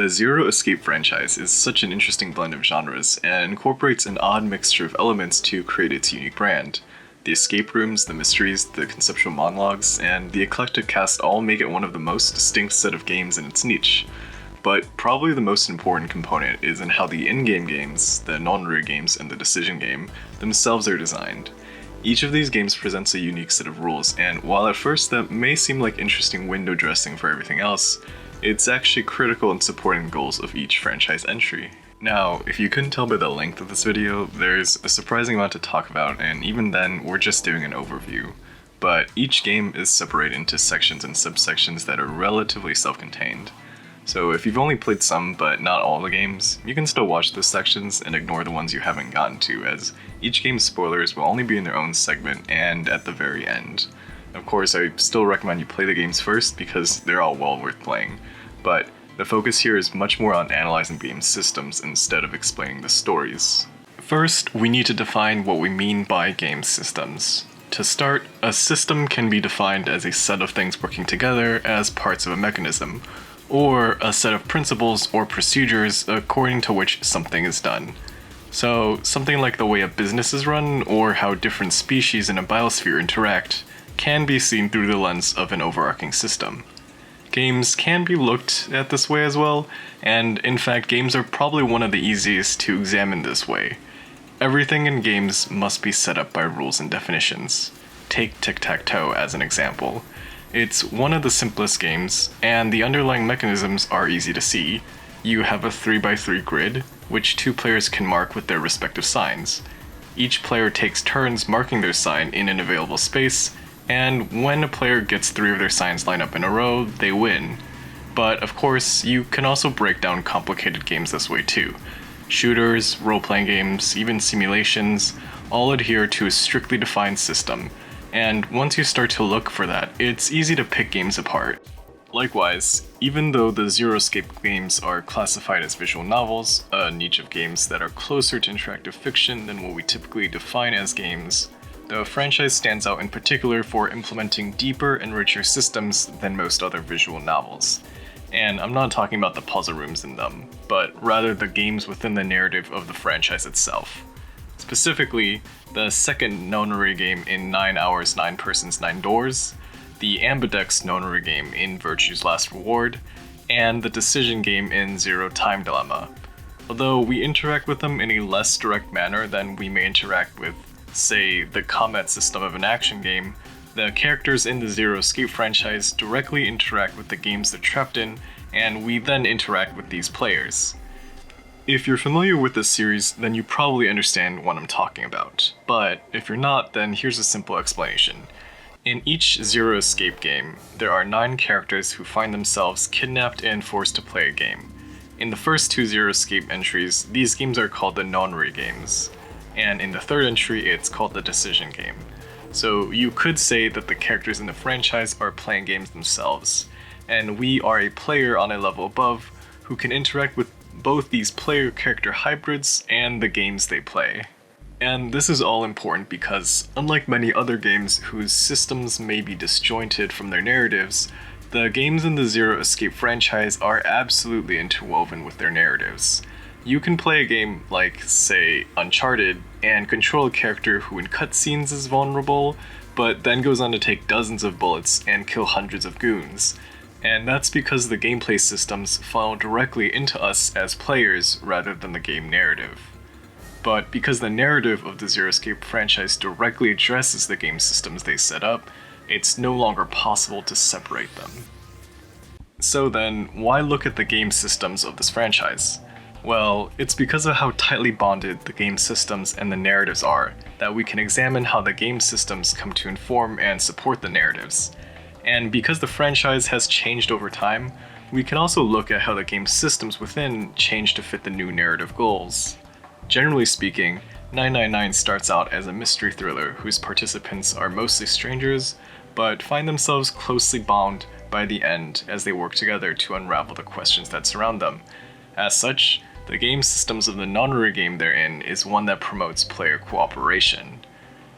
The Zero Escape franchise is such an interesting blend of genres and incorporates an odd mixture of elements to create its unique brand. The escape rooms, the mysteries, the conceptual monologues, and the eclectic cast all make it one of the most distinct set of games in its niche. But probably the most important component is in how the in-game games, the Nonary Games and the Decision Game, themselves are designed. Each of these games presents a unique set of rules, and while at first that may seem like interesting window dressing for everything else, it's actually critical in supporting the goals of each franchise entry. Now, if you couldn't tell by the length of this video, there's a surprising amount to talk about, and even then, we're just doing an overview. But each game is separated into sections and subsections that are relatively self-contained. So if you've only played some but not all the games, you can still watch those sections and ignore the ones you haven't gotten to, as each game's spoilers will only be in their own segment and at the very end. Of course, I still recommend you play the games first because they're all well worth playing, but the focus here is much more on analyzing the game's systems instead of explaining the stories. First, we need to define what we mean by game systems. To start, a system can be defined as a set of things working together as parts of a mechanism, or a set of principles or procedures according to which something is done. So, something like the way a business is run, or how different species in a biosphere interact, can be seen through the lens of an overarching system. Games can be looked at this way as well, and in fact games are probably one of the easiest to examine this way. Everything in games must be set up by rules and definitions. Take tic-tac-toe as an example. It's one of the simplest games, and the underlying mechanisms are easy to see. You have a 3x3 grid, which two players can mark with their respective signs. Each player takes turns marking their sign in an available space, and when a player gets 3 of their signs lined up in a row, they win. But of course, you can also break down complicated games this way too. Shooters, role-playing games, even simulations, all adhere to a strictly defined system, and once you start to look for that, it's easy to pick games apart. Likewise, even though the Zero Escape games are classified as visual novels, a niche of games that are closer to interactive fiction than what we typically define as games, the franchise stands out in particular for implementing deeper and richer systems than most other visual novels. And I'm not talking about the puzzle rooms in them, but rather the games within the narrative of the franchise itself. Specifically, the second Nonary game in 9 Hours, 9 Persons, 9 Doors, the Ambidex Nonary game in Virtue's Last Reward, and the Decision game in Zero Time Dilemma. Although we interact with them in a less direct manner than we may interact with, say, the combat system of an action game, the characters in the Zero Escape franchise directly interact with the games they're trapped in, and we then interact with these players. If you're familiar with this series, then you probably understand what I'm talking about. But if you're not, then here's a simple explanation. In each Zero Escape game, there are 9 characters who find themselves kidnapped and forced to play a game. In the first 2 Zero Escape entries, these games are called the Nonary Games, and in the third entry, it's called the Decision Game. So you could say that the characters in the franchise are playing games themselves, and we are a player on a level above who can interact with both these player-character hybrids and the games they play. And this is all important because, unlike many other games whose systems may be disjointed from their narratives, the games in the Zero Escape franchise are absolutely interwoven with their narratives. You can play a game like, say, Uncharted, and control a character who in cutscenes is vulnerable, but then goes on to take dozens of bullets and kill hundreds of goons. And that's because the gameplay systems funnel directly into us as players rather than the game narrative. But because the narrative of the Zero Escape franchise directly addresses the game systems they set up, it's no longer possible to separate them. So then, why look at the game systems of this franchise? Well, it's because of how tightly bonded the game systems and the narratives are that we can examine how the game systems come to inform and support the narratives. And because the franchise has changed over time, we can also look at how the game systems within change to fit the new narrative goals. Generally speaking, 999 starts out as a mystery thriller whose participants are mostly strangers, but find themselves closely bound by the end as they work together to unravel the questions that surround them. As such, the game systems of the Nonary game they're in is one that promotes player cooperation.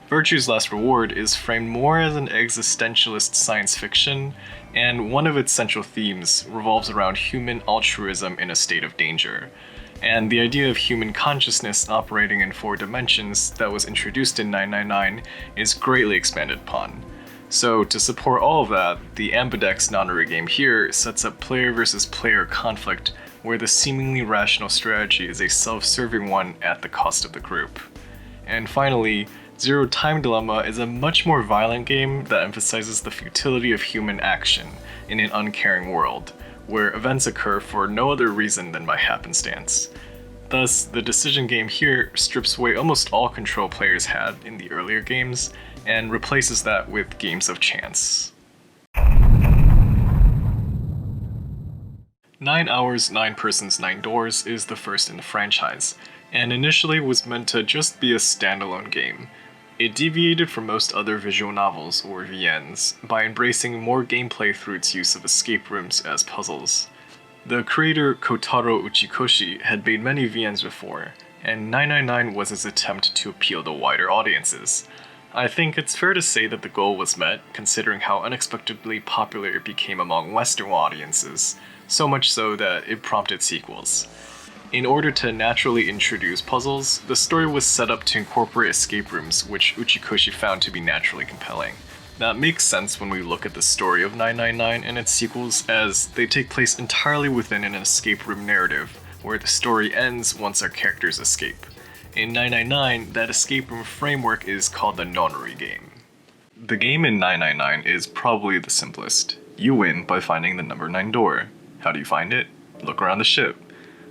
Virtue's Last Reward is framed more as an existentialist science fiction, and one of its central themes revolves around human altruism in a state of danger, and the idea of human consciousness operating in 4 dimensions that was introduced in 999 is greatly expanded upon. So to support all of that, the Ambidex Nonary game here sets up player versus player conflict where the seemingly rational strategy is a self-serving one at the cost of the group. And finally, Zero Time Dilemma is a much more violent game that emphasizes the futility of human action in an uncaring world, where events occur for no other reason than by happenstance. Thus, the decision game here strips away almost all control players had in the earlier games, and replaces that with games of chance. 9 Hours, 9 Persons, 9 Doors is the first in the franchise, and initially was meant to just be a standalone game. It deviated from most other visual novels, or VNs, by embracing more gameplay through its use of escape rooms as puzzles. The creator Kotaro Uchikoshi had made many VNs before, and 999 was his attempt to appeal to wider audiences. I think it's fair to say that the goal was met, considering how unexpectedly popular it became among Western audiences, so much so that it prompted sequels. In order to naturally introduce puzzles, the story was set up to incorporate escape rooms, which Uchikoshi found to be naturally compelling. That makes sense when we look at the story of 999 and its sequels, as they take place entirely within an escape room narrative, where the story ends once our characters escape. In 999, that escape room framework is called the Nonary Game. The game in 999 is probably the simplest. You win by finding the number 9 door. How do you find it? Look around the ship.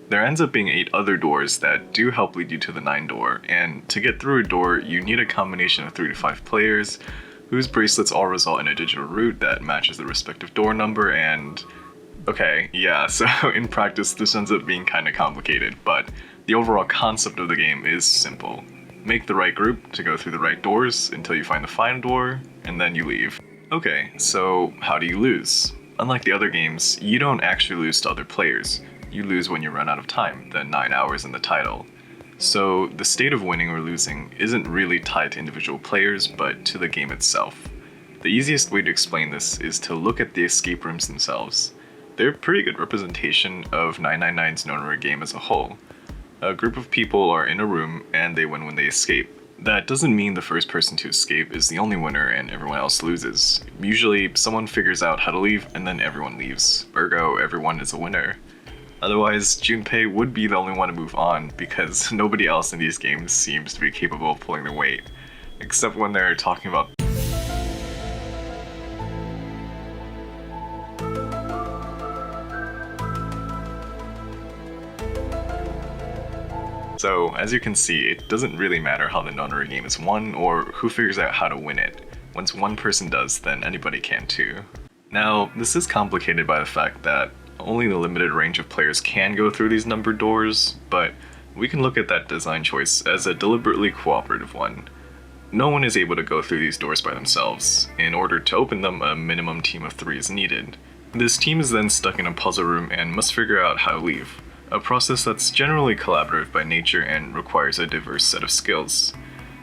There ends up being 8 other doors that do help lead you to the 9 door, and to get through a door, you need a combination of 3 to 5 players, whose bracelets all result in a digital root that matches the respective door number, and... okay, yeah, so in practice this ends up being kinda complicated, but the overall concept of the game is simple. Make the right group to go through the right doors until you find the final door, and then you leave. Okay, so how do you lose? Unlike the other games, you don't actually lose to other players. You lose when you run out of time, the 9 hours in the title. So the state of winning or losing isn't really tied to individual players, but to the game itself. The easiest way to explain this is to look at the escape rooms themselves. They're a pretty good representation of 999's Nonary game as a whole. A group of people are in a room and they win when they escape. That doesn't mean the first person to escape is the only winner and everyone else loses. Usually someone figures out how to leave and then everyone leaves. Ergo, everyone is a winner. Otherwise, Junpei would be the only one to move on because nobody else in these games seems to be capable of pulling their weight. Except when they're talking about So, as you can see, it doesn't really matter how the Nonary game is won or who figures out how to win it. Once one person does, then anybody can too. Now, this is complicated by the fact that only the limited range of players can go through these numbered doors, but we can look at that design choice as a deliberately cooperative one. No one is able to go through these doors by themselves. In order to open them, a minimum team of 3 is needed. This team is then stuck in a puzzle room and must figure out how to leave. A process that's generally collaborative by nature and requires a diverse set of skills.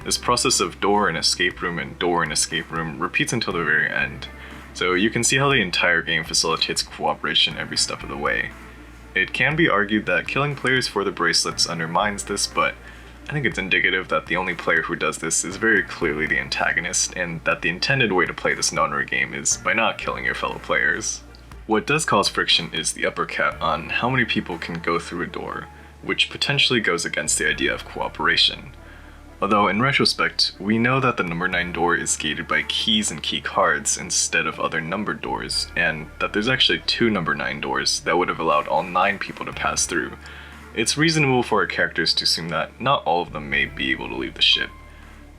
This process of door and escape room and door and escape room repeats until the very end, so you can see how the entire game facilitates cooperation every step of the way. It can be argued that killing players for the bracelets undermines this, but I think it's indicative that the only player who does this is very clearly the antagonist, and that the intended way to play this Nonary game is by not killing your fellow players. What does cause friction is the upper cap on how many people can go through a door, which potentially goes against the idea of cooperation. Although in retrospect, we know that the number 9 door is gated by keys and key cards instead of other numbered doors, and that there's actually 2 number 9 doors that would have allowed all 9 people to pass through. It's reasonable for our characters to assume that not all of them may be able to leave the ship.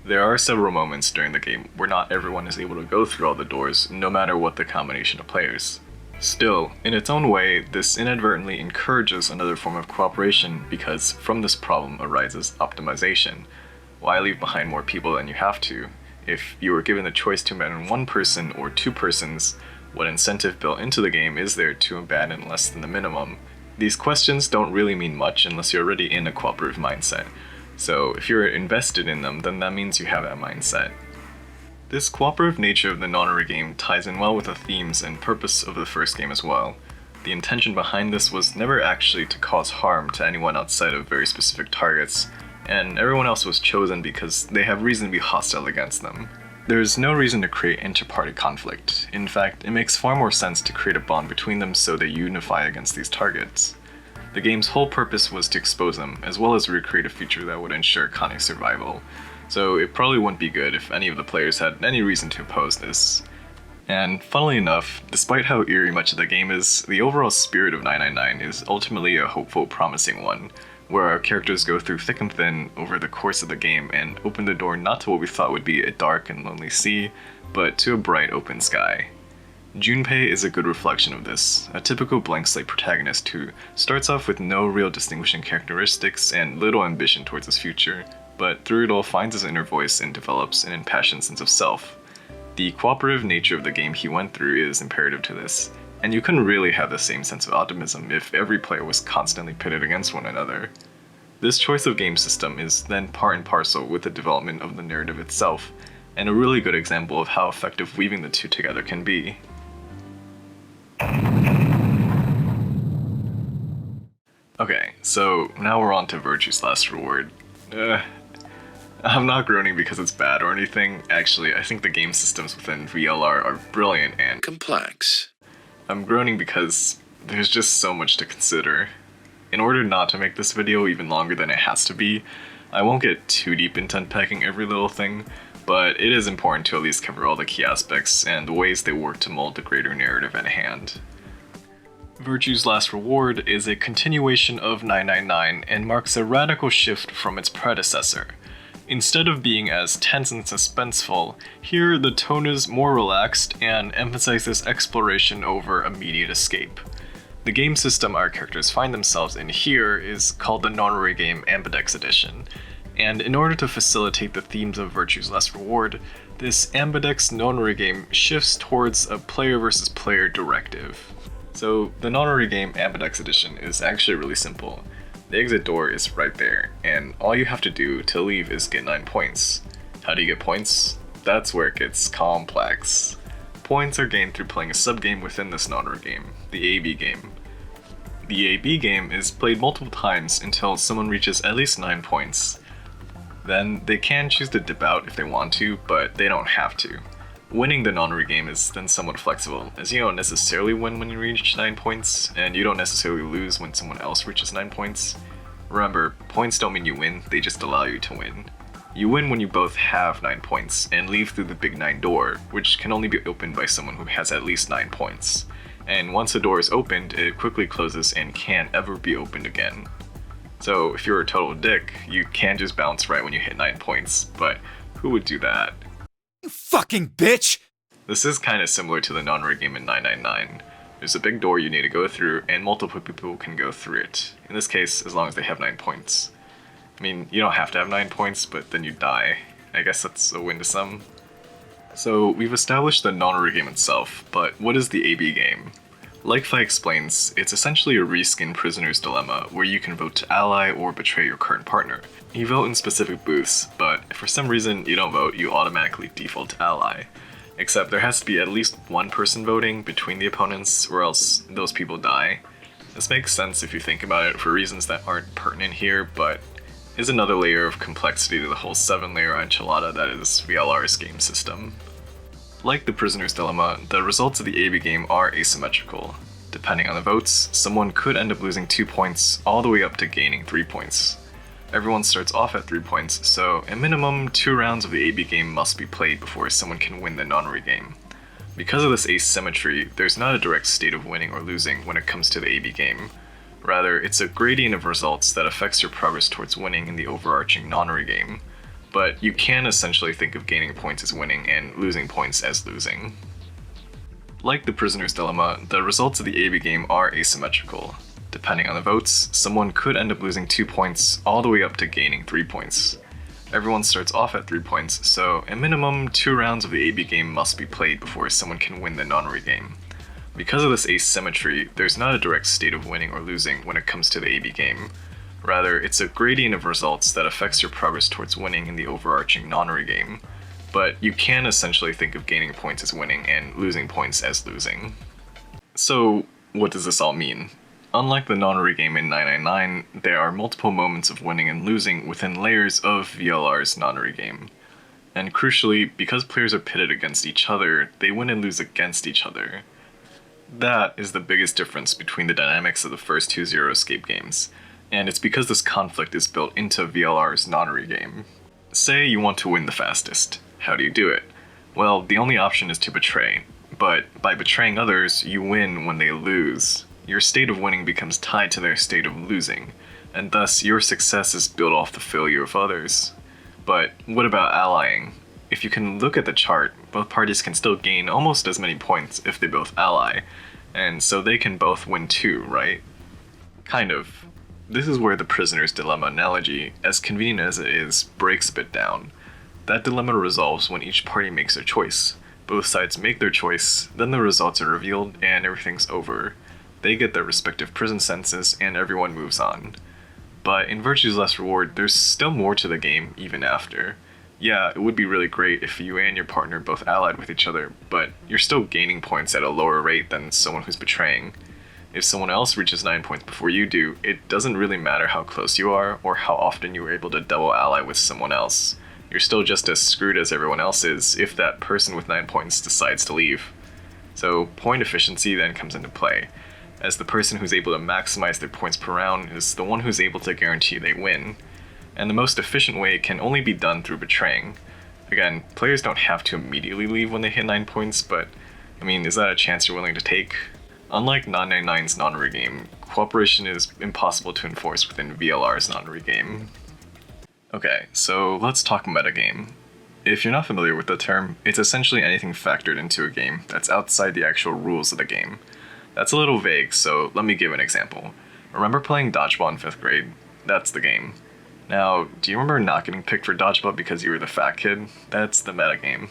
There are several moments during the game where not everyone is able to go through all the doors, no matter what the combination of players. Still, in its own way, this inadvertently encourages another form of cooperation because from this problem arises optimization. Why leave behind more people than you have to? If you were given the choice to abandon 1 person or 2 persons, what incentive built into the game is there to abandon less than the minimum? These questions don't really mean much unless you're already in a cooperative mindset. So if you're invested in them, then that means you have that mindset. This cooperative nature of the Nonary game ties in well with the themes and purpose of the first game as well. The intention behind this was never actually to cause harm to anyone outside of very specific targets, and everyone else was chosen because they have reason to be hostile against them. There's no reason to create inter-party conflict. In fact, it makes far more sense to create a bond between them so they unify against these targets. The game's whole purpose was to expose them, as well as recreate a feature that would ensure Connie's survival. So it probably wouldn't be good if any of the players had any reason to oppose this. And funnily enough, despite how eerie much of the game is, the overall spirit of 999 is ultimately a hopeful, promising one, where our characters go through thick and thin over the course of the game and open the door not to what we thought would be a dark and lonely sea, but to a bright open sky. Junpei is a good reflection of this, a typical blank slate protagonist who starts off with no real distinguishing characteristics and little ambition towards his future, but through it all finds his inner voice and develops an impassioned sense of self. The cooperative nature of the game he went through is imperative to this, and you couldn't really have the same sense of optimism if every player was constantly pitted against one another. This choice of game system is then part and parcel with the development of the narrative itself, and a really good example of how effective weaving the two together can be. Okay, so now we're on to Virtue's Last Reward. I'm not groaning because it's bad or anything. Actually, I think the game systems within VLR are brilliant and complex. I'm groaning because there's just so much to consider. In order not to make this video even longer than it has to be, I won't get too deep into unpacking every little thing, but it is important to at least cover all the key aspects and the ways they work to mold the greater narrative at hand. Virtue's Last Reward is a continuation of 999 and marks a radical shift from its predecessor. Instead of being as tense and suspenseful, here the tone is more relaxed and emphasizes exploration over immediate escape. The game system our characters find themselves in here is called the Nonary Game Ambidex Edition, and in order to facilitate the themes of Virtue's Last Reward, this Ambidex Nonary game shifts towards a player versus player directive. So the Nonary Game Ambidex Edition is actually really simple. The exit door is right there, and all you have to do to leave is get 9 points. How do you get points? That's where it gets complex. Points are gained through playing a subgame within this Nonary game, the AB game. The AB game is played multiple times until someone reaches at least 9 points. Then they can choose to dip out if they want to, but they don't have to. Winning the Nonary game is then somewhat flexible, as you don't necessarily win when you reach 9 points, and you don't necessarily lose when someone else reaches 9 points. Remember, points don't mean you win, they just allow you to win. You win when you both have 9 points, and leave through the big 9 door, which can only be opened by someone who has at least 9 points. And once the door is opened, it quickly closes and can't ever be opened again. So if you're a total dick, you can just bounce right when you hit 9 points, but who would do that? You fucking bitch! This is kind of similar to the Nonary game in 999. There's a big door you need to go through, and multiple people can go through it. In this case, as long as they have 9 points. I mean, you don't have to have 9 points, but then you die. I guess that's a win to some. So we've established the Nonary game itself, but what is the AB game? Like Fi explains, it's essentially a reskin Prisoner's Dilemma, where you can vote to ally or betray your current partner. You vote in specific booths, but if for some reason you don't vote, you automatically default to ally. Except there has to be at least one person voting between the opponents, or else those people die. This makes sense if you think about it for reasons that aren't pertinent here, but is another layer of complexity to the whole 7-layer enchilada that is VLR's game system. Like the Prisoner's Dilemma, the results of the AB game are asymmetrical. Depending on the votes, someone could end up losing 2 points all the way up to gaining 3 points. Everyone starts off at 3 points, so a minimum 2 rounds of the AB game must be played before someone can win the Nonary game. Because of this asymmetry, there's not a direct state of winning or losing when it comes to the AB game. Rather, it's a gradient of results that affects your progress towards winning in the overarching Nonary game. But you can essentially think of gaining points as winning and losing points as losing. Like the Prisoner's Dilemma, the results of the AB game are asymmetrical. Depending on the votes, someone could end up losing 2 points all the way up to gaining 3 points. Everyone starts off at 3 points, so a minimum 2 rounds of the AB game must be played before someone can win the Nonary game. Because of this asymmetry, there's not a direct state of winning or losing when it comes to the AB game. Rather, it's a gradient of results that affects your progress towards winning in the overarching Nonary game, but you can essentially think of gaining points as winning and losing points as losing. So, what does this all mean? Unlike the Nonary game in 999, there are multiple moments of winning and losing within layers of VLR's Nonary game. And crucially, because players are pitted against each other, they win and lose against each other. That is the biggest difference between the dynamics of the first two Zero Escape games, and it's because this conflict is built into VLR's Nonary game. Say you want to win the fastest. How do you do it? Well, the only option is to betray, but by betraying others, you win when they lose. Your state of winning becomes tied to their state of losing, and thus your success is built off the failure of others. But what about allying? If you can look at the chart, both parties can still gain almost as many points if they both ally, and so they can both win too, right? Kind of. This is where the prisoner's dilemma analogy, as convenient as it is, breaks a bit down. That dilemma resolves when each party makes their choice. Both sides make their choice, then the results are revealed, and everything's over. They get their respective prison sentences, and everyone moves on. But in Virtue's Last Reward, there's still more to the game even after. Yeah, it would be really great if you and your partner both allied with each other, but you're still gaining points at a lower rate than someone who's betraying. If someone else reaches 9 points before you do, it doesn't really matter how close you are or how often you were able to double ally with someone else. You're still just as screwed as everyone else is if that person with 9 points decides to leave. So point efficiency then comes into play, as the person who's able to maximize their points per round is the one who's able to guarantee they win. And the most efficient way can only be done through betraying. Again, players don't have to immediately leave when they hit 9 points, but is that a chance you're willing to take? Unlike 999's Nonary game, cooperation is impossible to enforce within VLR's Nonary game. Okay, so let's talk metagame. If you're not familiar with the term, it's essentially anything factored into a game that's outside the actual rules of the game. That's a little vague, so let me give an example. Remember playing dodgeball in 5th grade? That's the game. Now, do you remember not getting picked for dodgeball because you were the fat kid? That's the metagame.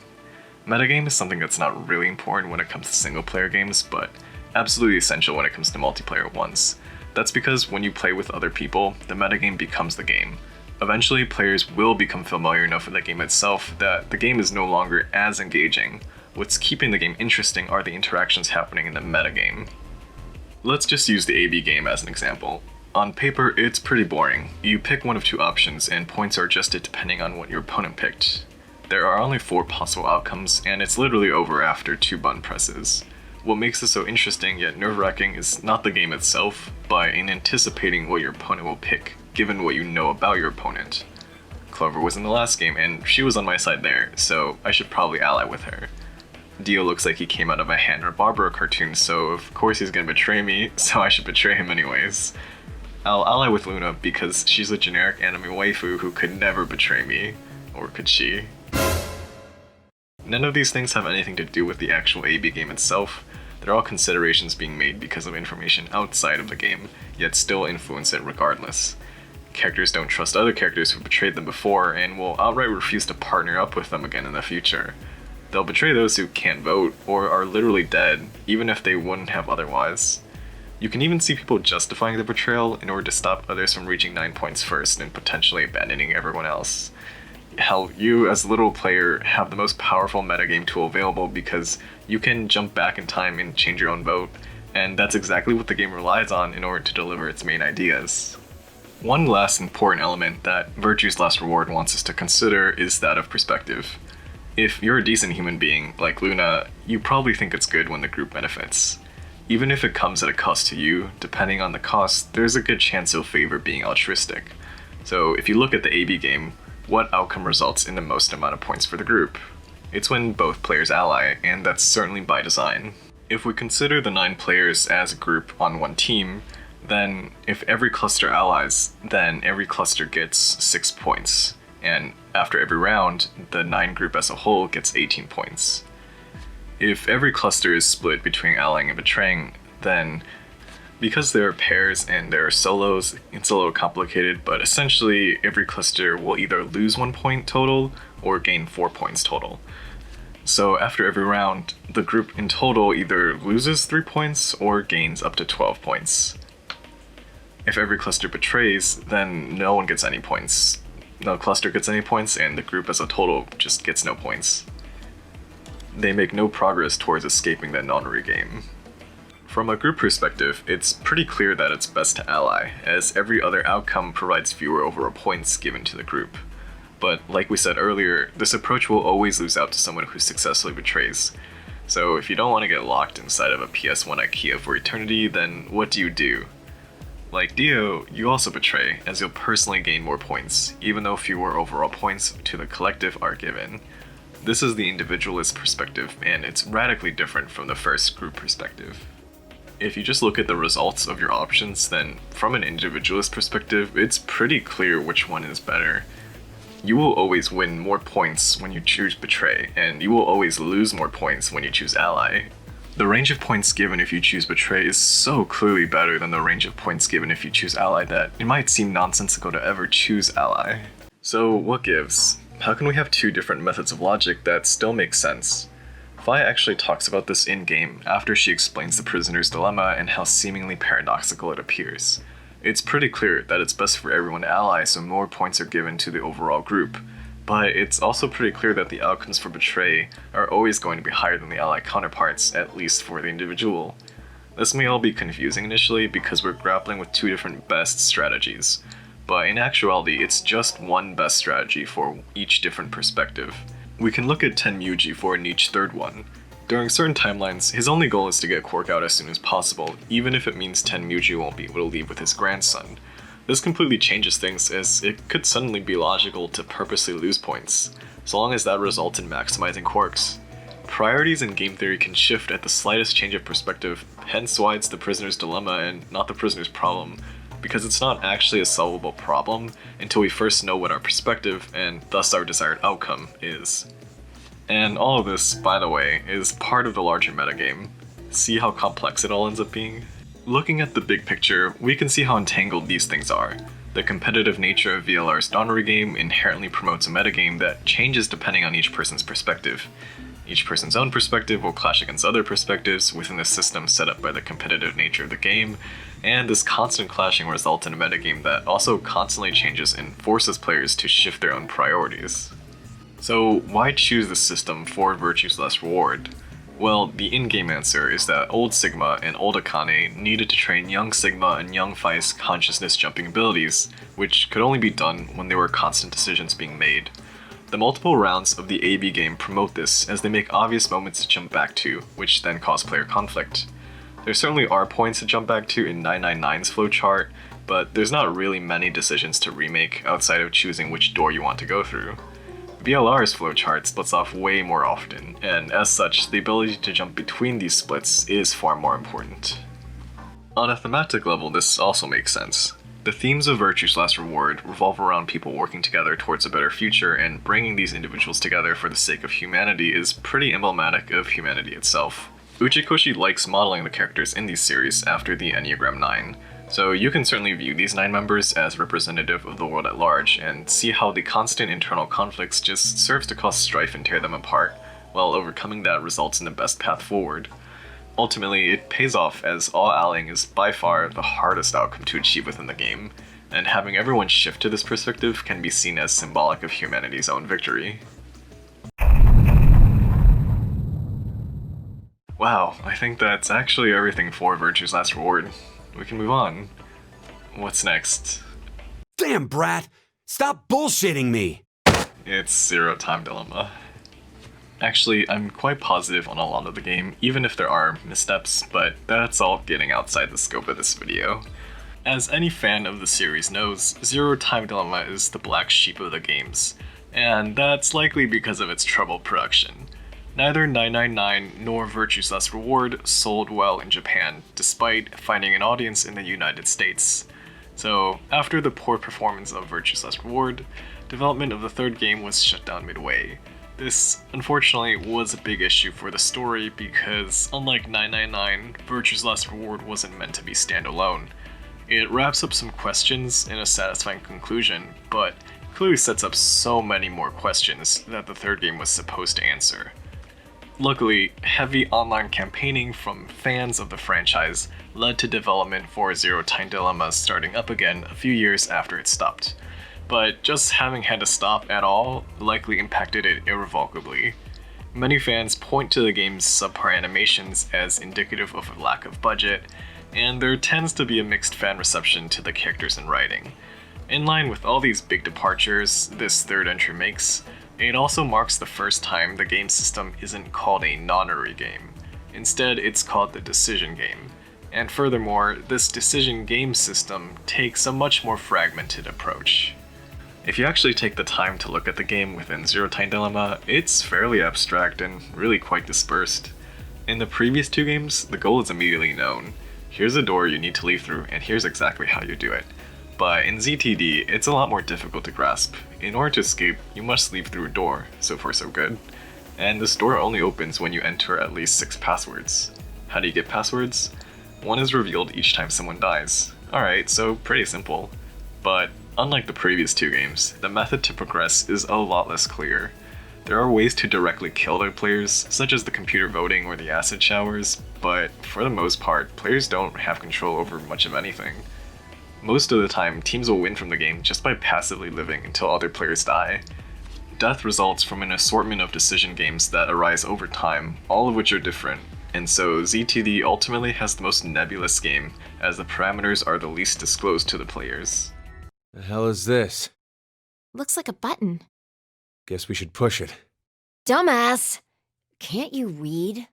Metagame is something that's not really important when it comes to single-player games, but absolutely essential when it comes to multiplayer ones. That's because when you play with other people, the metagame becomes the game. Eventually, players will become familiar enough with the game itself that the game is no longer as engaging. What's keeping the game interesting are the interactions happening in the metagame. Let's just use the AB game as an example. On paper, it's pretty boring. You pick one of two options, and points are adjusted depending on what your opponent picked. There are only 4 possible outcomes, and it's literally over after 2 button presses. What makes it so interesting yet nerve-wracking is not the game itself, but in anticipating what your opponent will pick, given what you know about your opponent. Clover was in the last game, and she was on my side there, so I should probably ally with her. Dio looks like he came out of a Hanna-Barbera cartoon, so of course he's gonna betray me, so I should betray him anyways. I'll ally with Luna because she's a generic anime waifu who could never betray me. Or could she? None of these things have anything to do with the actual AB game itself. They're all considerations being made because of information outside of the game, yet still influence it regardless. Characters don't trust other characters who betrayed them before and will outright refuse to partner up with them again in the future. They'll betray those who can't vote or are literally dead, even if they wouldn't have otherwise. You can even see people justifying the betrayal in order to stop others from reaching 9 points first and potentially abandoning everyone else. Hell, you as a little player have the most powerful metagame tool available because you can jump back in time and change your own vote, and that's exactly what the game relies on in order to deliver its main ideas. One last important element that Virtue's Last Reward wants us to consider is that of perspective. If you're a decent human being, like Luna, you probably think it's good when the group benefits. Even if it comes at a cost to you, depending on the cost, there's a good chance you'll favor being altruistic. So if you look at the AB game, what outcome results in the most amount of points for the group? It's when both players ally, and that's certainly by design. If we consider the 9 players as a group on one team, then if every cluster allies, then every cluster gets 6 points. And after every round, the 9 group as a whole gets 18 points. If every cluster is split between allying and betraying, then because there are pairs and there are solos, it's a little complicated, but essentially every cluster will either lose 1 point total or gain 4 points total. So after every round, the group in total either loses 3 points or gains up to 12 points. If every cluster betrays, then no one gets any points. No cluster gets any points, and the group as a total just gets no points. They make no progress towards escaping the Nonary game. From a group perspective, it's pretty clear that it's best to ally, as every other outcome provides fewer overall points given to the group. But like we said earlier, this approach will always lose out to someone who successfully betrays. So if you don't want to get locked inside of a PS1 IKEA for eternity, then what do? Like Dio, you also betray, as you'll personally gain more points, even though fewer overall points to the collective are given. This is the individualist perspective, and it's radically different from the first group perspective. If you just look at the results of your options, then from an individualist perspective, it's pretty clear which one is better. You will always win more points when you choose Betray, and you will always lose more points when you choose Ally. The range of points given if you choose Betray is so clearly better than the range of points given if you choose Ally that it might seem nonsensical to ever choose Ally. So what gives? How can we have two different methods of logic that still make sense? Vi actually talks about this in-game after she explains the prisoner's dilemma and how seemingly paradoxical it appears. It's pretty clear that it's best for everyone to ally so more points are given to the overall group, but it's also pretty clear that the outcomes for Betray are always going to be higher than the ally counterparts, at least for the individual. This may all be confusing initially because we're grappling with two different best strategies, but in actuality it's just one best strategy for each different perspective. We can look at Tenmuji for in each third one. During certain timelines, his only goal is to get Quark out as soon as possible, even if it means Tenmuji won't be able to leave with his grandson. This completely changes things, as it could suddenly be logical to purposely lose points, so long as that results in maximizing Quarks. Priorities in game theory can shift at the slightest change of perspective, hence why it's the prisoner's dilemma and not the prisoner's problem, because it's not actually a solvable problem until we first know what our perspective, and thus our desired outcome, is. And all of this, by the way, is part of the larger metagame. See how complex it all ends up being? Looking at the big picture, we can see how entangled these things are. The competitive nature of VLR's Nonary game inherently promotes a metagame that changes depending on each person's perspective. Each person's own perspective will clash against other perspectives within the system set up by the competitive nature of the game, and this constant clashing results in a metagame that also constantly changes and forces players to shift their own priorities. So why choose this system for virtues less reward? Well, the in-game answer is that old Sigma and old Akane needed to train young Sigma and young Vi's consciousness jumping abilities, which could only be done when there were constant decisions being made. The multiple rounds of the AB game promote this as they make obvious moments to jump back to, which then cause player conflict. There certainly are points to jump back to in 999's flowchart, but there's not really many decisions to remake outside of choosing which door you want to go through. VLR's flowchart splits off way more often, and as such, the ability to jump between these splits is far more important. On a thematic level, this also makes sense. The themes of Virtue's Last Reward revolve around people working together towards a better future, and bringing these individuals together for the sake of humanity is pretty emblematic of humanity itself. Uchikoshi likes modeling the characters in these series after the Enneagram 9, so you can certainly view these 9 members as representative of the world at large, and see how the constant internal conflicts just serves to cause strife and tear them apart, while overcoming that results in the best path forward. Ultimately, it pays off as all allying is by far the hardest outcome to achieve within the game, and having everyone shift to this perspective can be seen as symbolic of humanity's own victory. Wow, I think that's actually everything for Virtue's Last Reward. We can move on. What's next? Damn, Brat! Stop bullshitting me! It's Zero Time Dilemma. Actually, I'm quite positive on a lot of the game, even if there are missteps, but that's all getting outside the scope of this video. As any fan of the series knows, Zero Time Dilemma is the black sheep of the games, and that's likely because of its troubled production. Neither 999 nor Virtue's Last Reward sold well in Japan, despite finding an audience in the United States. So, after the poor performance of Virtue's Last Reward, development of the third game was shut down midway. This, unfortunately, was a big issue for the story because, unlike 999, Virtue's Last Reward wasn't meant to be standalone. It wraps up some questions in a satisfying conclusion, but clearly sets up so many more questions that the third game was supposed to answer. Luckily, heavy online campaigning from fans of the franchise led to development for Zero Time Dilemma starting up again a few years after it stopped. But just having had to stop at all likely impacted it irrevocably. Many fans point to the game's subpar animations as indicative of a lack of budget, and there tends to be a mixed fan reception to the characters and writing. In line with all these big departures this third entry makes, it also marks the first time the game system isn't called a Nonary game. Instead, it's called the Decision Game. And furthermore, this Decision Game system takes a much more fragmented approach. If you actually take the time to look at the game within Zero Time Dilemma, it's fairly abstract and really quite dispersed. In the previous two games, the goal is immediately known. Here's a door you need to leave through, and here's exactly how you do it. But in ZTD, it's a lot more difficult to grasp. In order to escape, you must leave through a door, so far so good. And this door only opens when you enter at least 6 passwords. How do you get passwords? One is revealed each time someone dies. Alright, so pretty simple. But unlike the previous two games, the method to progress is a lot less clear. There are ways to directly kill the players, such as the computer voting or the acid showers, but for the most part, players don't have control over much of anything. Most of the time, teams will win from the game just by passively living until other players die. Death results from an assortment of decision games that arise over time, all of which are different, and so ZTD ultimately has the most nebulous game, as the parameters are the least disclosed to the players. The hell is this? Looks like a button. Guess we should push it. Dumbass! Can't you read?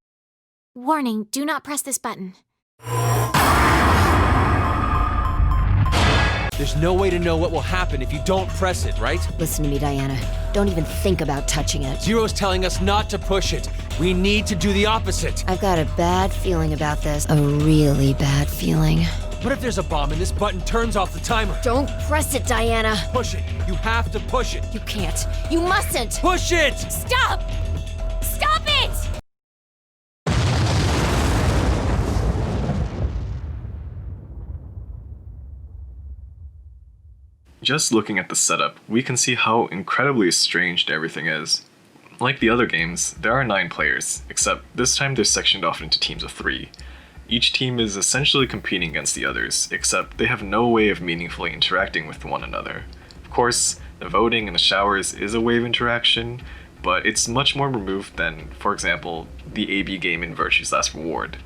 Warning, do not press this button. There's no way to know what will happen if you don't press it, right? Listen to me, Diana. Don't even think about touching it. Zero's telling us not to push it. We need to do the opposite. I've got a bad feeling about this. A really bad feeling. What if there's a bomb and this button turns off the timer? Don't press it, Diana. Push it. You have to push it. You can't. You mustn't. Push it! Stop! Stop it! Just looking at the setup, we can see how incredibly estranged everything is. Like the other games, there are 9 players, except this time they're sectioned off into teams of 3. Each team is essentially competing against the others, except they have no way of meaningfully interacting with one another. Of course, the voting and the showers is a way of interaction, but it's much more removed than, for example, the AB game in Virtue's Last Reward.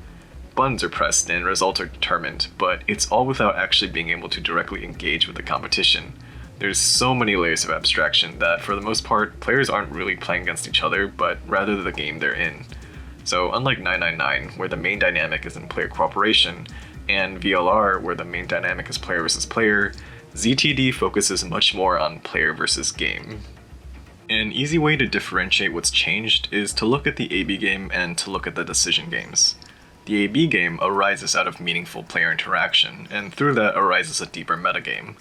Buttons are pressed and results are determined, but it's all without actually being able to directly engage with the competition. There's so many layers of abstraction that, for the most part, players aren't really playing against each other, but rather the game they're in. So unlike 999, where the main dynamic is in player cooperation, and VLR, where the main dynamic is player versus player, ZTD focuses much more on player versus game. An easy way to differentiate what's changed is to look at the AB game and to look at the decision games. The AB game arises out of meaningful player interaction, and through that arises a deeper metagame.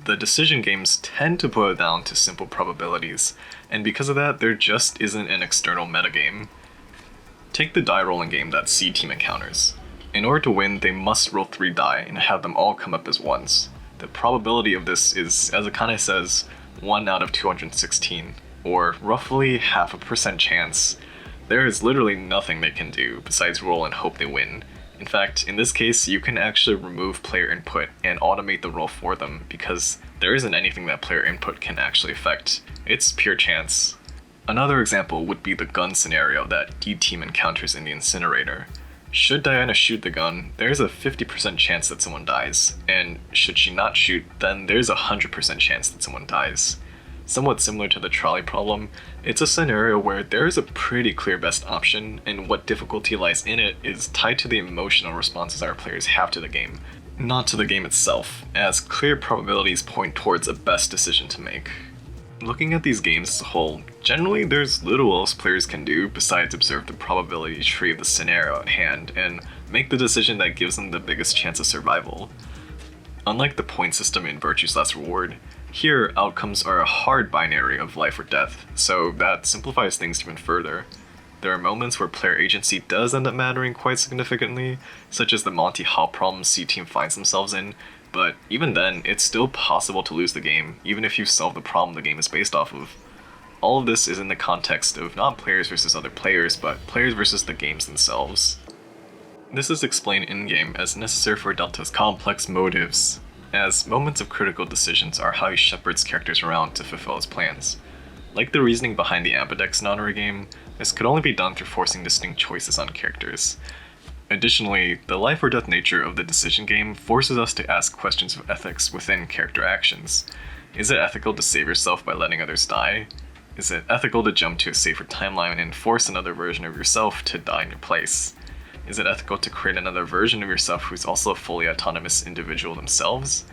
The decision games tend to boil down to simple probabilities, and because of that, there just isn't an external metagame. Take the die rolling game that C team encounters. In order to win, they must roll 3 die and have them all come up as 1s. The probability of this is, as Akane says, 1 out of 216, or roughly 0.5% chance. There is literally nothing they can do besides roll and hope they win. In fact, in this case, you can actually remove player input and automate the roll for them because there isn't anything that player input can actually affect. It's pure chance. Another example would be the gun scenario that D team encounters in the incinerator. Should Diana shoot the gun, there's a 50% chance that someone dies, and should she not shoot, then there's a 100% chance that someone dies. Somewhat similar to the trolley problem, it's a scenario where there is a pretty clear best option, and what difficulty lies in it is tied to the emotional responses our players have to the game, not to the game itself, as clear probabilities point towards a best decision to make. Looking at these games as a whole, generally there's little else players can do besides observe the probability tree of the scenario at hand and make the decision that gives them the biggest chance of survival. Unlike the point system in Virtue's Last Reward, here outcomes are a hard binary of life or death, so that simplifies things even further. There are moments where player agency does end up mattering quite significantly, such as the Monty Hall problem C team finds themselves in, but even then, it's still possible to lose the game, even if you solve the problem the game is based off of. All of this is in the context of not players versus other players, but players versus the games themselves. This is explained in-game as necessary for Delta's complex motives, as moments of critical decisions are how he shepherds characters around to fulfill his plans. Like the reasoning behind the Ambidex Nonary game, this could only be done through forcing distinct choices on characters. Additionally, the life or death nature of the decision game forces us to ask questions of ethics within character actions. Is it ethical to save yourself by letting others die? Is it ethical to jump to a safer timeline and force another version of yourself to die in your place? Is it ethical to create another version of yourself who's also a fully autonomous individual themselves?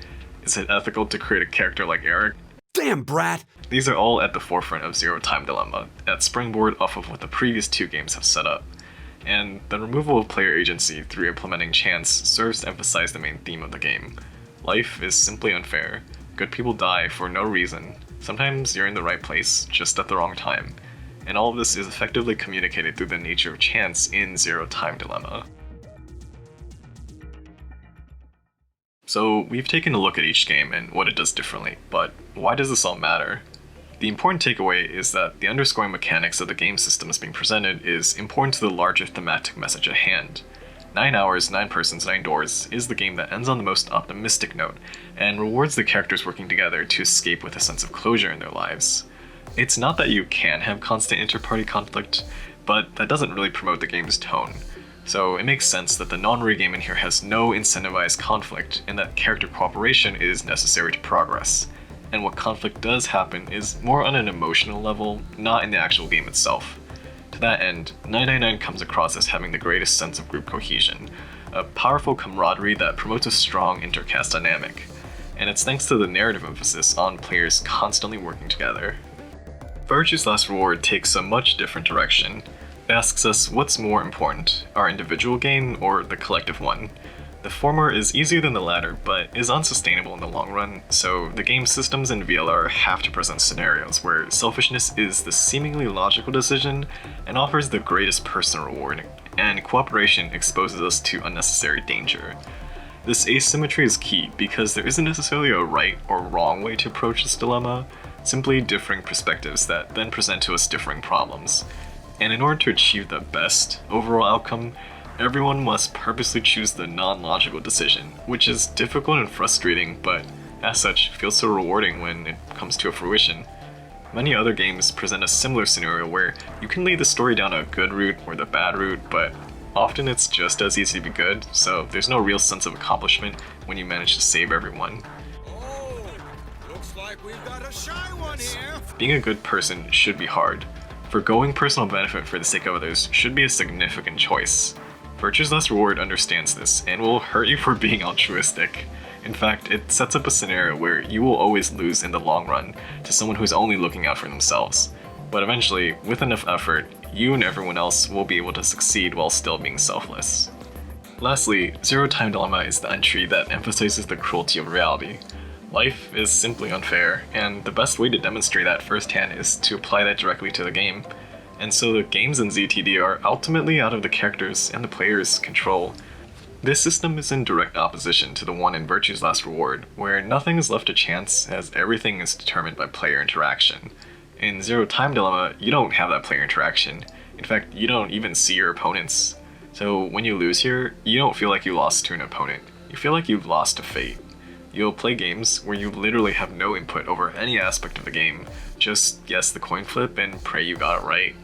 Is it ethical to create a character like Eric? Damn, brat! These are all at the forefront of Zero Time Dilemma, that springboard off of what the previous two games have set up. And the removal of player agency through implementing chance serves to emphasize the main theme of the game. Life is simply unfair. Good people die for no reason. Sometimes you're in the right place, just at the wrong time. And all of this is effectively communicated through the nature of chance in Zero Time Dilemma. So we've taken a look at each game and what it does differently, but why does this all matter? The important takeaway is that the underscoring mechanics of the game systems being presented is important to the larger thematic message at hand. 9 Hours, 9 Persons, 9 Doors is the game that ends on the most optimistic note, and rewards the characters working together to escape with a sense of closure in their lives. It's not that you can have constant inter-party conflict, but that doesn't really promote the game's tone. So it makes sense that the Nonary game in here has no incentivized conflict, and that character cooperation is necessary to progress. And what conflict does happen is more on an emotional level, not in the actual game itself. To that end, 999 comes across as having the greatest sense of group cohesion, a powerful camaraderie that promotes a strong intercast dynamic, and it's thanks to the narrative emphasis on players constantly working together. Virtue's Last Reward takes a much different direction. It asks us what's more important, our individual gain or the collective one. The former is easier than the latter, but is unsustainable in the long run, so the game systems in VLR have to present scenarios where selfishness is the seemingly logical decision and offers the greatest personal reward, and cooperation exposes us to unnecessary danger. This asymmetry is key because there isn't necessarily a right or wrong way to approach this dilemma, simply differing perspectives that then present to us differing problems. And in order to achieve the best overall outcome, everyone must purposely choose the non-logical decision, which is difficult and frustrating, but as such, feels so rewarding when it comes to a fruition. Many other games present a similar scenario where you can lead the story down a good route or the bad route, but often it's just as easy to be good, so there's no real sense of accomplishment when you manage to save everyone. Oh, looks like we've got a shy one here. Being a good person should be hard. Forgoing personal benefit for the sake of others should be a significant choice. Virtue's Last Reward understands this, and will hurt you for being altruistic. In fact, it sets up a scenario where you will always lose in the long run to someone who's only looking out for themselves. But eventually, with enough effort, you and everyone else will be able to succeed while still being selfless. Lastly, Zero Time Dilemma is the entry that emphasizes the cruelty of reality. Life is simply unfair, and the best way to demonstrate that firsthand is to apply that directly to the game. And so the games in ZTD are ultimately out of the characters' and the players' control. This system is in direct opposition to the one in Virtue's Last Reward, where nothing is left to chance as everything is determined by player interaction. In Zero Time Dilemma, you don't have that player interaction. In fact, you don't even see your opponents. So when you lose here, you don't feel like you lost to an opponent. You feel like you've lost to fate. You'll play games where you literally have no input over any aspect of the game, just guess the coin flip and pray you got it right.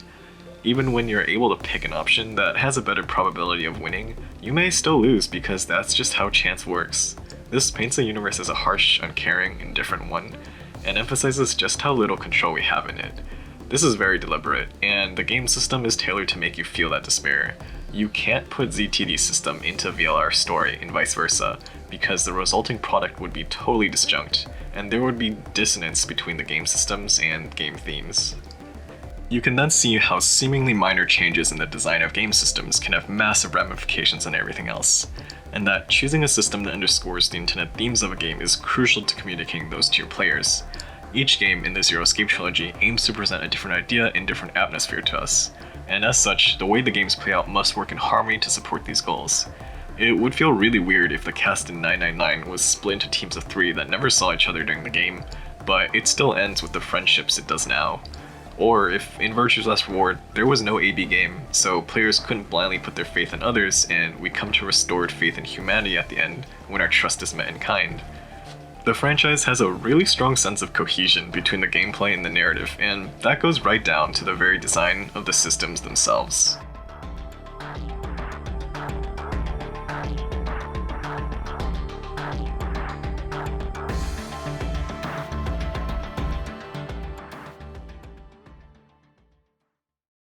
Even when you're able to pick an option that has a better probability of winning, you may still lose because that's just how chance works. This paints the universe as a harsh, uncaring, indifferent one, and emphasizes just how little control we have in it. This is very deliberate, and the game system is tailored to make you feel that despair. You can't put ZTD system into VLR story and vice versa, because the resulting product would be totally disjunct, and there would be dissonance between the game systems and game themes. You can then see how seemingly minor changes in the design of game systems can have massive ramifications on everything else, and that choosing a system that underscores the intended themes of a game is crucial to communicating those to your players. Each game in the Zero Escape trilogy aims to present a different idea and different atmosphere to us, and as such, the way the games play out must work in harmony to support these goals. It would feel really weird if the cast in 999 was split into teams of 3 that never saw each other during the game, but it still ends with the friendships it does now. Or if in Virtue's Last Reward, there was no AB game, so players couldn't blindly put their faith in others, and we come to restored faith in humanity at the end when our trust is met in kind. The franchise has a really strong sense of cohesion between the gameplay and the narrative, and that goes right down to the very design of the systems themselves.